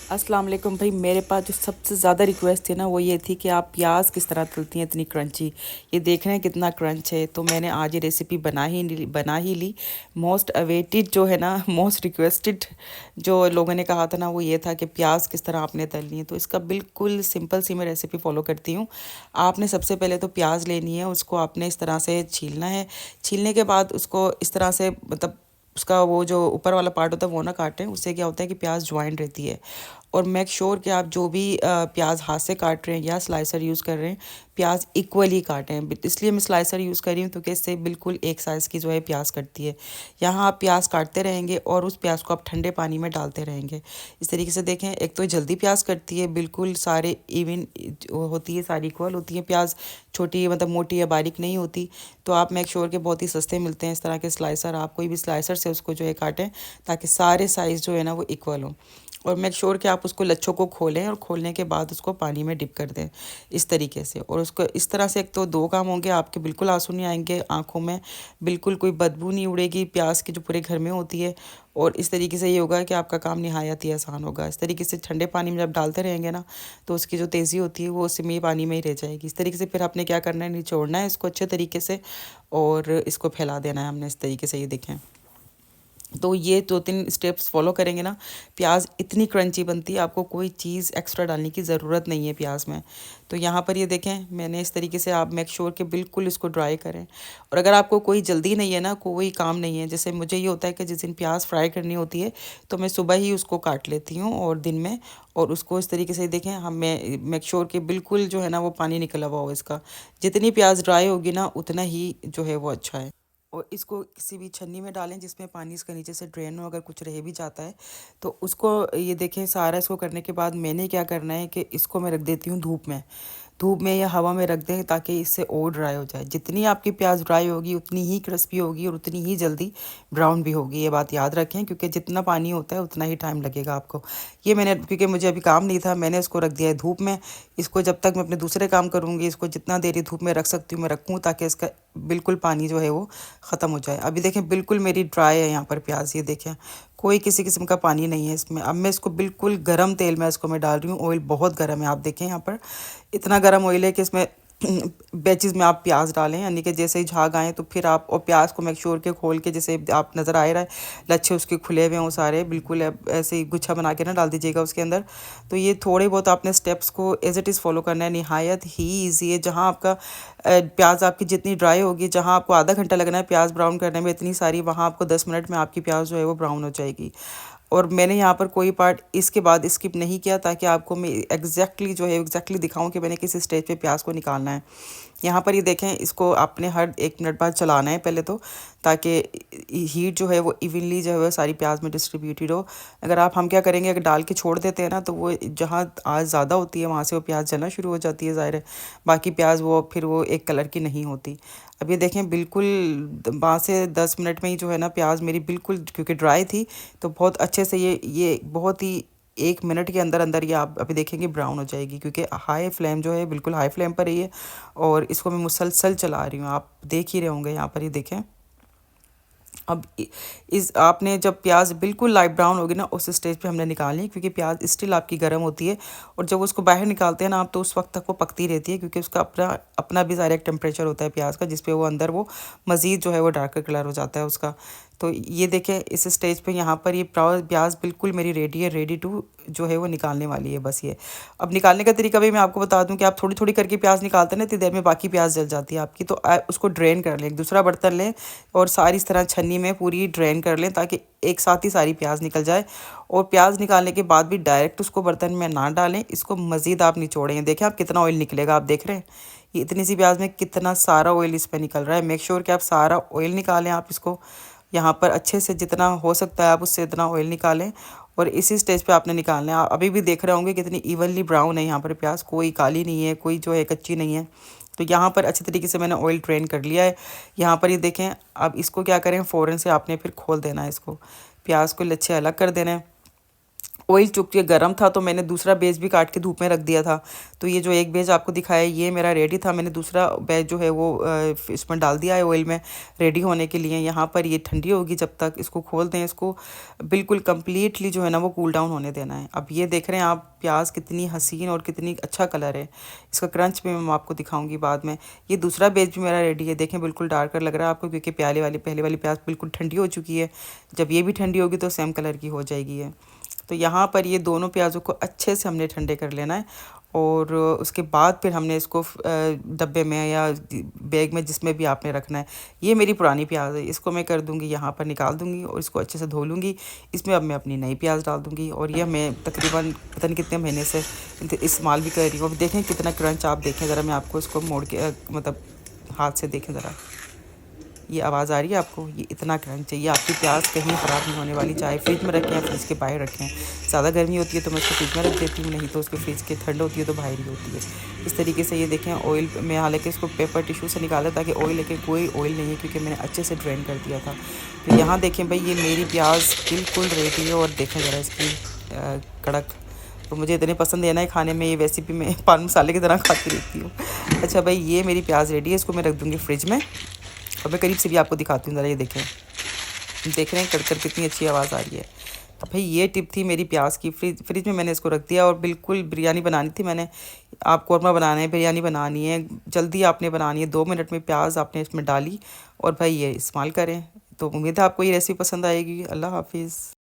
अस्सलाम वालेकुम भाई। मेरे पास जो सबसे ज़्यादा रिक्वेस्ट थी ना वो ये थी कि आप प्याज किस तरह तलती हैं इतनी क्रंची। ये देख रहे हैं कितना क्रंच है। तो मैंने आज ये रेसिपी बना ही ली। मोस्ट अवेटेड जो है ना, मोस्ट रिक्वेस्टेड जो लोगों ने कहा था ना, वो ये था कि प्याज किस तरह आपने तलनी है। तो इसका बिल्कुल सिंपल सी मैं रेसिपी फॉलो करती हूँ। आपने सबसे पहले तो प्याज लेनी है, उसको आपने इस तरह से छीलना है। छीलने के बाद उसको इस तरह से, मतलब उसका वो जो ऊपर वाला पार्ट होता है वो ना काटें। उससे क्या होता है कि प्याज ज्वाइंट रहती है। और मेक श्योर कि आप जो भी प्याज हाथ से काट रहे हैं या स्लाइसर यूज़ कर रहे हैं, प्याज इक्वली काटें। इसलिए मैं स्लाइसर यूज़ कर रही हूँ क्योंकि इससे बिल्कुल एक साइज़ की जो है प्याज कटती है। यहाँ आप प्याज काटते रहेंगे और उस प्याज को आप ठंडे पानी में डालते रहेंगे। इस तरीके से देखें, एक तो जल्दी प्याज कटती है, बिल्कुल सारे इवन होती है, सारी इक्वल होती है प्याज, छोटी मतलब मोटी या बारीक नहीं होती। तो आप मेक श्योर के बहुत ही सस्ते मिलते हैं इस तरह के स्लाइसर। आप कोई भी स्लाइसर से उसको जो है काटें ताकि सारे साइज़ जो है ना वो इक्वल हो। और मेक श्योर कि आप उसको लच्छों को खोलें और खोलने के बाद उसको पानी में डिप कर दें इस तरीके से। और उसको इस तरह से, एक तो दो काम होंगे आपके, बिल्कुल आंसू नहीं आएंगे आंखों में, बिल्कुल कोई बदबू नहीं उड़ेगी प्याज की जो पूरे घर में होती है। और इस तरीके से ये होगा कि आपका काम निहायत ही आसान होगा। इस तरीके से ठंडे पानी में जब डालते रहेंगे ना, तो उसकी जो तेज़ी होती है वो उसी पानी में ही रह जाएगी। इस तरीके से फिर आपने क्या करना है, निचोड़ना है इसको अच्छे तरीके से और इसको फैला देना है हमने इस तरीके से। ये देखें, तो ये 2-3 स्टेप्स फॉलो करेंगे ना, प्याज इतनी क्रंची बनती है, आपको कोई चीज़ एक्स्ट्रा डालने की ज़रूरत नहीं है प्याज में। तो यहाँ पर ये देखें, मैंने इस तरीके से, आप मेक श्योर कि बिल्कुल इसको ड्राई करें। और अगर आपको कोई जल्दी नहीं है ना, कोई काम नहीं है, जैसे मुझे ये होता है कि जिस दिन प्याज फ्राई करनी होती है तो मैं सुबह ही उसको काट लेती हूँ और दिन में, और उसको इस तरीके से देखें, हम मैं मेक श्योर कि बिल्कुल जो है ना वो पानी निकला हुआ हो इसका। जितनी प्याज ड्राई होगी ना उतना ही जो है वो अच्छा है। और इसको किसी भी छन्नी में डालें जिसमें पानी इसका नीचे से ड्रेन हो, अगर कुछ रह भी जाता है तो उसको, ये देखें, सारा इसको करने के बाद मैंने क्या करना है कि इसको मैं रख देती हूँ धूप में। धूप में या हवा में रख दें ताकि इससे और ड्राई हो जाए। जितनी आपकी प्याज ड्राई होगी उतनी ही क्रिस्पी होगी और उतनी ही जल्दी ब्राउन भी होगी। ये बात याद रखें, क्योंकि जितना पानी होता है उतना ही टाइम लगेगा आपको। ये मैंने, क्योंकि मुझे अभी काम नहीं था, मैंने इसको रख दिया है धूप में। इसको जब तक मैं अपने दूसरे काम करूँगी, इसको जितना देर धूप में रख सकती हूँ मैं रखूँ, ताकि इसका बिल्कुल पानी जो है वो ख़त्म हो जाए। अभी देखें बिल्कुल मेरी ड्राई है यहाँ पर प्याज, ये देखें कोई किसी किस्म का पानी नहीं है इसमें। अब मैं इसको बिल्कुल गरम तेल में इसको मैं डाल रही हूँ। ऑयल बहुत गर्म है, आप देखें यहाँ पर इतना गर्म ऑयल है कि इसमें बैचेस में आप प्याज डालें, यानी कि जैसे ही झाग आए तो फिर आप, और प्याज को मेक श्योर के खोल के, जैसे आप नज़र आ रहा है लच्छे उसके खुले हुए हों सारे, बिल्कुल ऐसे ही गुच्छा बना के ना डाल दीजिएगा उसके अंदर। तो ये थोड़े बहुत आपने स्टेप्स को एज इट इज़ फॉलो करना है, निहायत ही ईजी है। जहाँ आपका प्याज आपकी जितनी ड्राई होगी, जहाँ आपको आधा घंटा लगना है प्याज ब्राउन करने में इतनी सारी, वहाँ आपको 10 मिनट में आपकी प्याज जो है वो ब्राउन हो जाएगी। और मैंने यहाँ पर कोई पार्ट इसके बाद स्किप नहीं किया ताकि आपको मैं एग्जैक्टली जो है एग्जैक्टली दिखाऊं कि मैंने किस स्टेज पे प्याज को निकालना है। यहाँ पर ये देखें, इसको आपने हर 1 मिनट बाद चलाना है पहले तो, ताकि हीट जो है वो इवनली जो है वो सारी प्याज में डिस्ट्रीब्यूटेड हो। अगर आप, हम क्या करेंगे, अगर डाल के छोड़ देते हैं ना तो वो जहाँ आज ज़्यादा होती है वहाँ से वो प्याज जलना शुरू हो जाती है, ज़ाहिर है बाकी प्याज वो फिर वो एक कलर की नहीं होती। अब ये देखें बिल्कुल 5 से 10 मिनट में ही जो है ना प्याज मेरी बिल्कुल, क्योंकि ड्राई थी तो बहुत अच्छे से ये बहुत ही 1 मिनट के अंदर अंदर ये आप अभी देखेंगे ब्राउन हो जाएगी, क्योंकि हाई फ्लेम जो है बिल्कुल हाई फ्लेम पर ही है। और इसको मैं मुसलसल चला रही हूँ, आप देख ही रहे होंगे यहाँ पर, ये देखें। अब इस आपने जब प्याज बिल्कुल लाइट ब्राउन होगी ना, उस स्टेज पे हमने निकालनी है, क्योंकि प्याज स्टिल आपकी गर्म होती है। और जब उसको बाहर निकालते हैं ना आप, तो उस वक्त तक वो पकती रहती है, क्योंकि उसका अपना अपना भी ज़ाहिर एक टेम्परेचर होता है प्याज का, जिसपे वो अंदर वो मज़ीद जो है वो डार्कर कलर हो जाता है उसका। तो ये देखें इस स्टेज पे यहाँ पर ये प्याज बिल्कुल मेरी रेडी है, रेडी टू जो है वो निकालने वाली है बस ये। अब निकालने का तरीका भी मैं आपको बता दूं कि आप थोड़ी थोड़ी करके प्याज निकालते हैं ना, इतनी देर में बाकी प्याज जल जाती है आपकी। तो उसको ड्रेन कर लें, एक दूसरा बर्तन लें और सारी इस तरह छन्नी में पूरी ड्रेन कर लें ताकि एक साथ ही सारी प्याज निकल जाए। और प्याज निकालने के बाद भी डायरेक्ट उसको बर्तन में ना डालें, इसको मज़ीद आप निचोड़ें। देखें आप कितना ऑयल निकलेगा, आप देख रहे हैं ये इतनी सी प्याज में कितना सारा ऑयल इस पर निकल रहा है। मेक श्योर कि आप सारा ऑयल निकालें, आप इसको यहाँ पर अच्छे से जितना हो सकता है आप उससे इतना ऑयल निकालें। और इसी स्टेज पे आपने निकालना है। आप अभी भी देख रहे होंगे कितनी इवनली ब्राउन है यहाँ पर प्याज, कोई काली नहीं है, कोई जो है कच्ची नहीं है। तो यहाँ पर अच्छे तरीके से मैंने ऑयल ड्रेन कर लिया है। यहाँ पर ये देखें, अब इसको क्या करें, फ़ौरन से आपने फिर खोल देना है इसको, प्याज को लच्छे अलग कर देना है। ऑयल चूँकि गर्म था तो मैंने दूसरा बेस भी काट के धूप में रख दिया था। तो ये जो एक बेस आपको दिखाया ये मेरा रेडी था, मैंने दूसरा बेस जो है वो इसमें डाल दिया है ऑयल में रेडी होने के लिए। यहाँ पर ये ठंडी होगी जब तक, इसको खोल दें, इसको बिल्कुल कम्प्लीटली जो है ना वो कूल डाउन होने देना है। अब ये देख रहे हैं आप प्याज कितनी हसीन और कितनी अच्छा कलर है, इसका क्रंच भी मैं आपको दिखाऊंगी बाद में। ये दूसरा बेस भी मेरा रेडी है, देखें बिल्कुल डार्कर लग रहा है आपको क्योंकि पहले वाली प्याज बिल्कुल ठंडी हो चुकी है। जब ये भी ठंडी होगी तो सेम कलर की हो जाएगी है। तो यहाँ पर ये दोनों प्याज़ों को अच्छे से हमने ठंडे कर लेना है और उसके बाद फिर हमने इसको डब्बे में या बैग में जिसमें भी आपने रखना है। ये मेरी पुरानी प्याज है, इसको मैं कर दूँगी यहाँ पर निकाल दूँगी और इसको अच्छे से धो लूँगी। इसमें अब मैं अपनी नई प्याज डाल दूँगी और यह मैं तकरीबन पता नहीं कितने महीने से इस्तेमाल भी कर रही हूँ। अब देखें कितना क्रंच, आप देखें ज़रा, मैं आपको इसको मोड़ के मतलब हाथ से देखें ज़रा, ये आवाज़ आ रही है आपको, ये इतना क्रंच चाहिए। आपकी प्याज कहीं ख़राब नहीं होने वाली, चाहे फ्रिज में रखें या फ्रिज के बाहर रखें। ज़्यादा गर्मी होती है तो मैं उसको फ्रिज में रख देती हूँ, नहीं तो उसके फ्रिज के ठंड होती है तो बाहर ही होती है। इस तरीके से ये देखें ऑयल में, हालांकि इसको पेपर टिश्यू से निकाला ताकि ऑयल, लेकिन कोई ऑयल नहीं है क्योंकि मैंने अच्छे से ड्रेन कर दिया था। तो यहाँ देखें भाई ये मेरी प्याज बिल्कुल रेडी है और देखें ज़रा इसकी कड़क, तो मुझे इतने पसंद है ना खाने में, ये वैसे भी मैं पान मसाले की तरह खाती रहती हूँ। अच्छा भाई ये मेरी प्याज रेडी है, इसको मैं रख दूँगी फ्रिज में और मैं करीब से भी आपको दिखाती हूँ ज़रा, ये देखें, देख रहे हैं कड़कर कितनी अच्छी आवाज़ आ रही है। तो भाई ये टिप थी मेरी प्याज की, फ्रिज में मैंने इसको रख दिया और बिल्कुल बिरयानी बनानी थी मैंने। आप कौरमा बनाना है, बिरयानी बनानी है, जल्दी आपने बनानी है, 2 मिनट में प्याज आपने इसमें डाली और भाई ये इस्तेमाल करें। तो उम्मीद है आपको ये रेसिपी पसंद आएगी। अल्लाह हाफिज़।